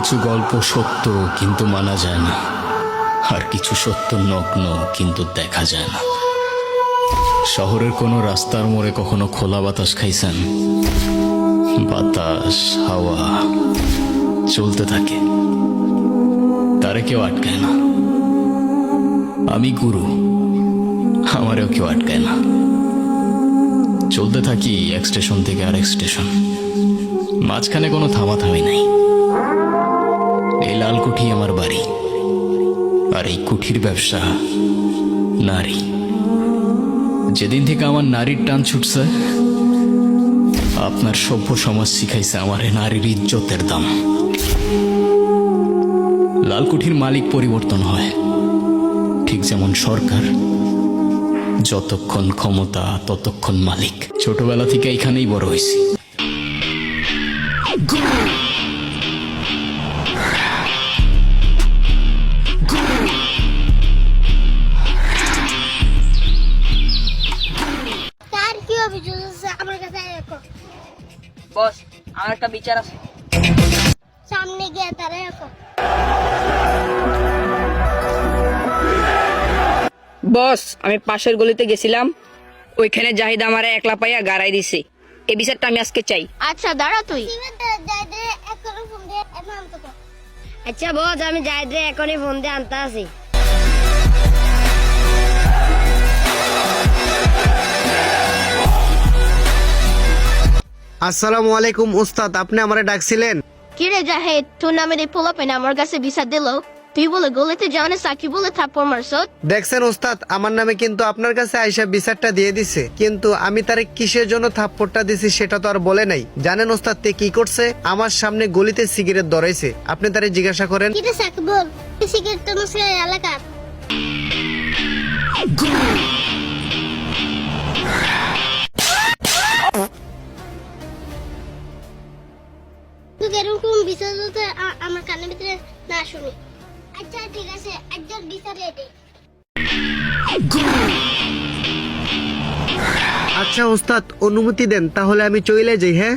কিছু গল্প সত্য কিন্তু মানা যায় না, আর কিছু সত্য নগ্ন কিন্তু দেখা যায় না। শহরের কোনো রাস্তার মোড়ে কখনো খোলা বাতাস খাইছেন? বাতাস, হাওয়া চলতে থাকে, তারে কেউ আটকায় না। আমি গুরু, আমারেও কেউ আটকায় না। চলতে থাকি এক স্টেশন থেকে আরেক স্টেশন, মাঝখানে কোনো থামাথামি নাই। এই লাল কুঠি আমার বাড়ি, আর এই কুঠির ব্যবসা নারী। যেদিন থেকে আমার নারীর টান ছুটছে, আপনার সভ্য সমাজ শিখাইছে আমার নারীর ইজ্জতের দাম। লাল কুঠির মালিক পরিবর্তন হয়, ঠিক যেমন সরকার, যতক্ষণ ক্ষমতা ততক্ষণ মালিক। ছোটবেলা থেকে এখানেই বড় হয়েছি। বস, আমার একটা বিচার আছে। সামনে গিয়ে দাঁড়ায় রাখো। বস, আমি পাশের গলিতে গেছিলাম, ওইখানে জাহিদ আমারে একলা পাইয়া গাড়াই দিছে। এই বিচারটা আমি আজকে চাই। আচ্ছা দাঁড়া তুই। আচ্ছা বস, আমি জাহিদে এখনই ফোন দিয়ে আনতে আছি। আসসালামু আলাইকুম উস্তাদ, আপনি আমারে ডাকছিলেন? কিরে জাহিদ, তোর নামের এই পোলাপেন আমার কাছে বিচার দিল, তুই বলে গলিতে জানে সাকি বলে থাপ্পড় মারছত। দেখছেন উস্তাদ, আমার নামে কিন্তু আপনার কাছে আইসা বিচারটা দিয়ে দিছে, কিন্তু আমি তারে কিসের জন্য থাপ্পড়টা দিছি সেটা তো আর বলে নাই। জানেন উস্তাদ তে কি করছে? আমার সামনে গলিতে সিগারেট ধরাইছে। আপনি তারে জিজ্ঞাসা করেন। কিরে সাকি বল, সিগারেট তো নসে এলাকার। তুই এরকম বিচার দিতে আমার কানের ভিতরে না শুনি। আচ্ছা ঠিক আছে, একজন বিচার রেডি। আচ্ছা উস্তাদ, অনুমতি দেন, তাহলে আমি চলে যাই। হ্যাঁ